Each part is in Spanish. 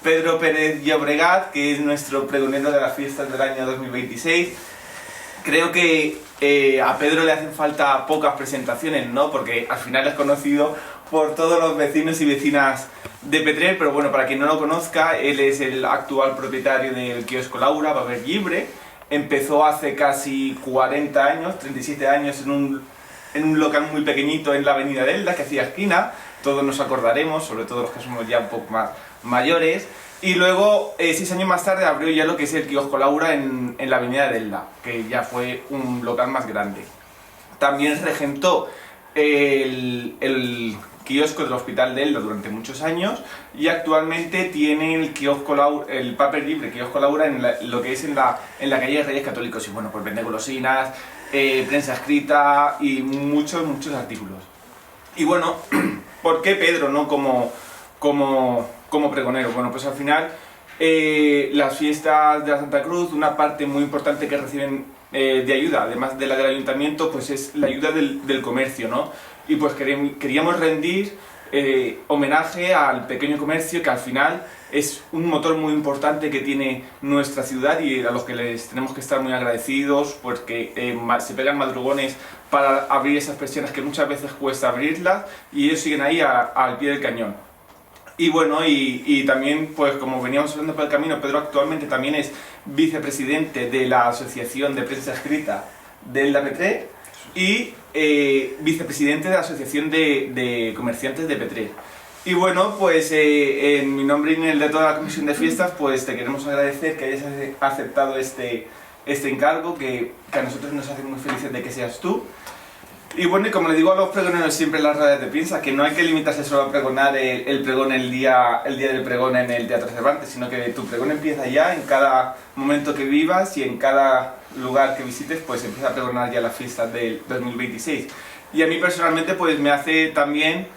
Pedro Pérez Llobregat, que es nuestro pregonero de las fiestas del año 2026. Creo que a Pedro le hacen falta pocas presentaciones, ¿no? Porque al final es conocido por todos los vecinos y vecinas de Petrer, pero bueno, para quien no lo conozca, él es el actual propietario del kiosco Laura, Paper Llibre. Empezó hace casi 40 años, 37 años, en un local muy pequeñito en la avenida Delda, que hacía esquina. Todos nos acordaremos, sobre todo los que somos ya un poco más mayores. Y luego, 6 años más tarde, abrió ya lo que es el kiosco Laura en la avenida Delda, que ya fue un local más grande. También regentó el kiosco del Hospital de Elda durante muchos años y actualmente tiene el kiosco Laura, el Paper Llibre kiosco Laura en lo que es en la calle de Reyes Católicos, y bueno, pues vende golosinas, prensa escrita y muchos artículos. Y bueno, ¿por qué Pedro, no como pregonero? Bueno, pues al final las fiestas de la Santa Cruz, una parte muy importante que reciben de ayuda, además de la del ayuntamiento, pues es la ayuda del comercio, ¿no? Y pues queríamos rendir homenaje al pequeño comercio, que al final es un motor muy importante que tiene nuestra ciudad y a los que les tenemos que estar muy agradecidos, porque se pegan madrugones para abrir esas persianas que muchas veces cuesta abrirlas, y ellos siguen ahí al pie del cañón. Y bueno, y también, pues como veníamos hablando por el camino, Pedro actualmente también es vicepresidente de la Asociación de Prensa Escrita de Elda Petrer y vicepresidente de la Asociación de Comerciantes de Petrer. Y bueno, pues en mi nombre y en el de toda la Comisión de Fiestas, pues te queremos agradecer que hayas aceptado este encargo, que a nosotros nos hace muy felices de que seas tú. Y bueno, y como le digo a los pregoneros siempre en las redes de prensa, que no hay que limitarse solo a pregonar el pregón el día del pregón en el Teatro Cervantes, sino que tu pregón empieza ya en cada momento que vivas y en cada lugar que visites, pues empieza a pregonar ya las fiestas del 2026. Y a mí personalmente pues me hace también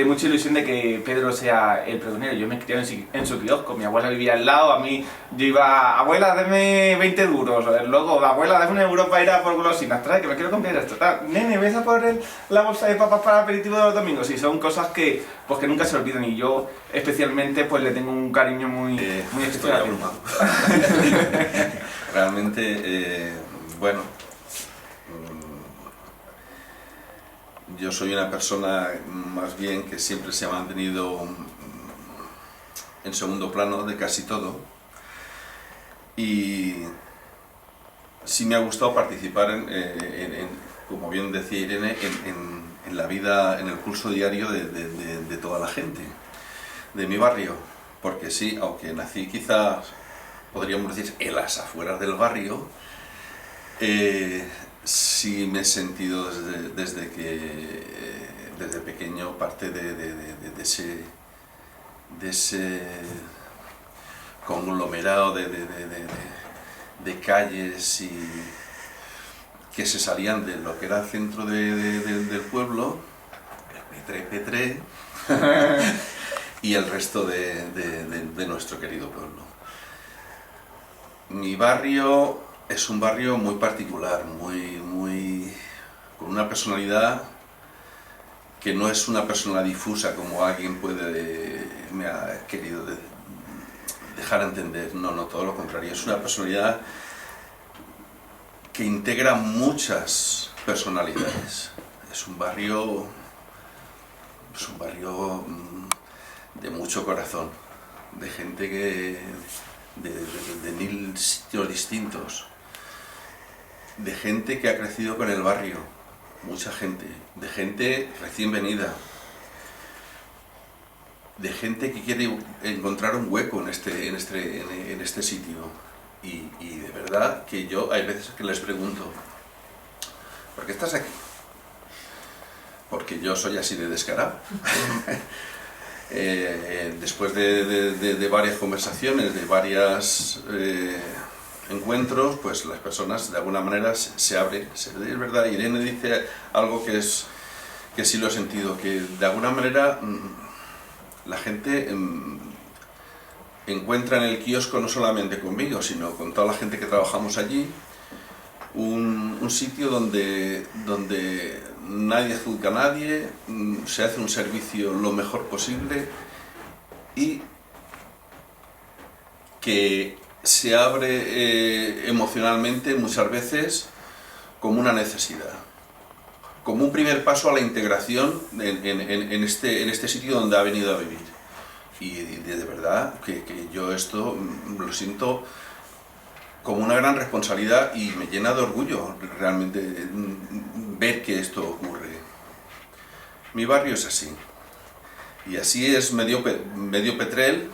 mucha ilusión de que Pedro sea el pregonero. Yo me crié en su kiosco, mi abuela vivía al lado, a mí yo iba, abuela, deme 20 duros, luego, abuela, dame 1 euro para ir a por golosinas, trae, que me quiero comprar esto, nene, ¿ves a por la bolsa de papas para el aperitivo de los domingos? Y son cosas que nunca se olvidan, y yo especialmente pues le tengo un cariño muy especial. Estoy abrumado. Realmente, bueno, yo soy una persona más bien que siempre se ha mantenido en segundo plano de casi todo, y sí me ha gustado participar como bien decía Irene, en la vida, en el pulso diario de toda la gente de mi barrio, porque sí, aunque nací quizás, podríamos decir, en las afueras del barrio, sí me he sentido desde pequeño parte de ese conglomerado de calles y que se salían de lo que era el centro del pueblo, el Petrer, y el resto de nuestro querido pueblo. Mi barrio es un barrio muy particular, con una personalidad que no es una persona difusa como alguien me ha querido dejar entender. No, todo lo contrario, es una personalidad que integra muchas personalidades. Es un barrio de mucho corazón, de gente de 1000 sitios distintos, de gente que ha crecido con el barrio, mucha gente, de gente recién venida, de gente que quiere encontrar un hueco en este sitio. Y de verdad que yo hay veces que les pregunto, ¿por qué estás aquí? Porque yo soy así de descarado. Después de varias conversaciones, de varios encuentros, pues las personas de alguna manera se abren. Es verdad, Irene dice algo que sí lo he sentido, que de alguna manera la gente encuentra en el kiosco, no solamente conmigo, sino con toda la gente que trabajamos allí, un sitio donde nadie juzga a nadie, se hace un servicio lo mejor posible y que se abre emocionalmente muchas veces como una necesidad, como un primer paso a la integración en este sitio donde ha venido a vivir. Y de verdad que yo esto lo siento como una gran responsabilidad y me llena de orgullo realmente ver que esto ocurre. Mi barrio es así, y así es medio Petrel,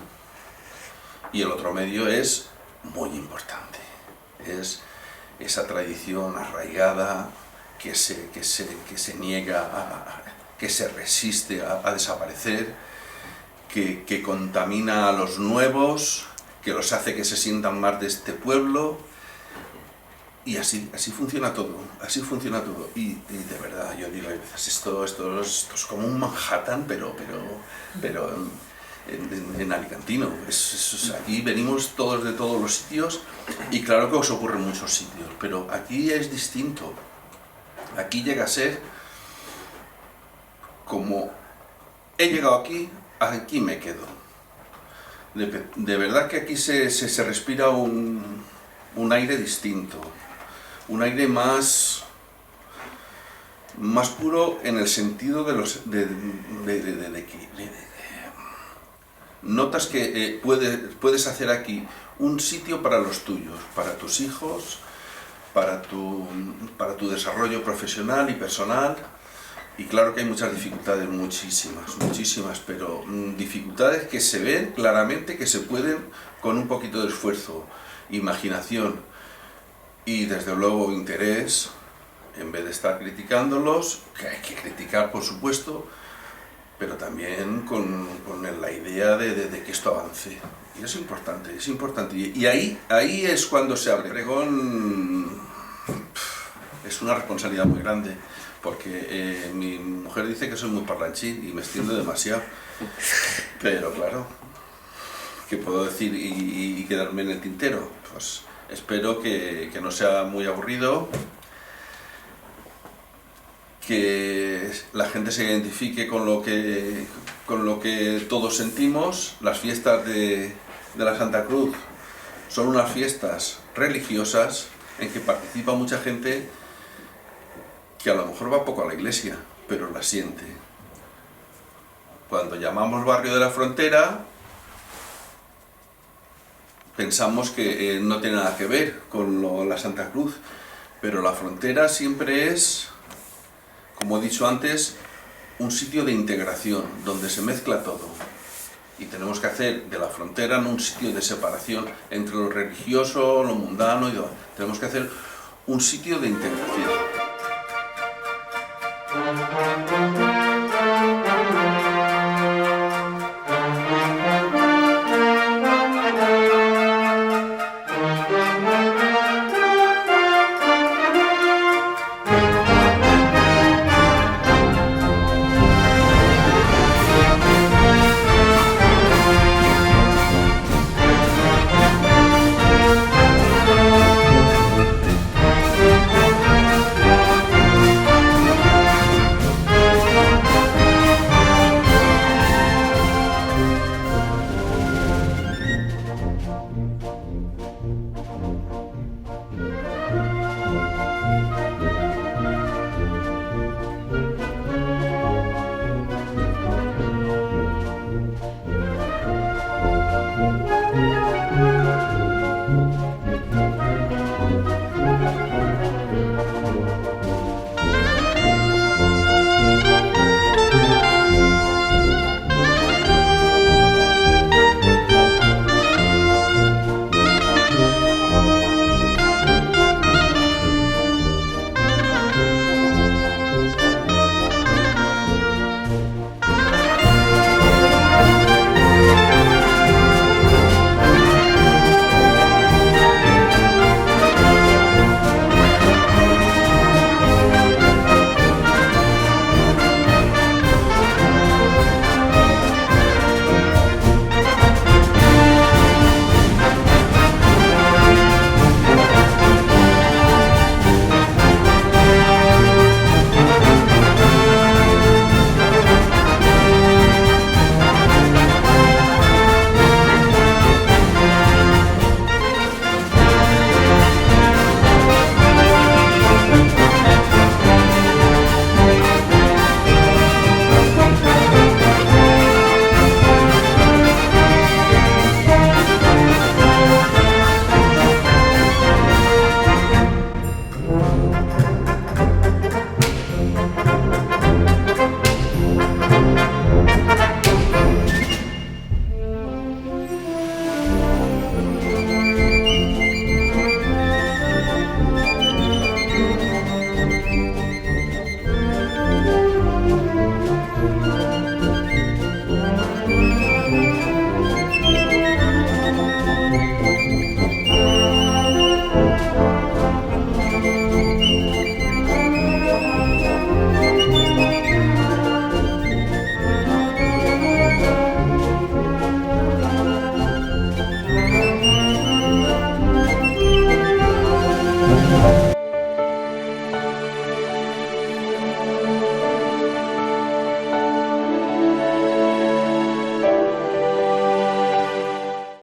y el otro medio es muy importante. Es esa tradición arraigada que se niega, que se resiste a desaparecer, que contamina a los nuevos, que los hace que se sientan más de este pueblo, y así funciona todo, y de verdad yo digo, a veces esto es como un Manhattan, pero en alicantino. Aquí venimos todos de todos los sitios, y claro que os ocurre en muchos sitios, pero aquí es distinto. Aquí llega a ser como he llegado aquí me quedo. De verdad que aquí se respira un aire distinto, un aire más puro, en el sentido de que notas que puedes hacer aquí un sitio para los tuyos, para tus hijos, para tu desarrollo profesional y personal. Y claro que hay muchas dificultades, muchísimas, pero dificultades que se ven claramente, que se pueden, con un poquito de esfuerzo, imaginación y desde luego interés, en vez de estar criticándolos, que hay que criticar por supuesto, pero también con la idea de que esto avance. Y es importante. Y ahí es cuando se abre. Pregón es una responsabilidad muy grande, porque mi mujer dice que soy muy parlanchín y me extiendo demasiado. Pero claro, ¿qué puedo decir y quedarme en el tintero? Pues espero que no sea muy aburrido, que la gente se identifique con lo que todos sentimos. Las fiestas de la Santa Cruz son unas fiestas religiosas en que participa mucha gente que a lo mejor va poco a la iglesia, pero la siente. Cuando llamamos Barrio de la Frontera, pensamos que no tiene nada que ver con la Santa Cruz, pero la frontera siempre es, como he dicho antes, un sitio de integración, donde se mezcla todo. Y tenemos que hacer de la frontera no un sitio de separación entre lo religioso, lo mundano y todo. Tenemos que hacer un sitio de integración.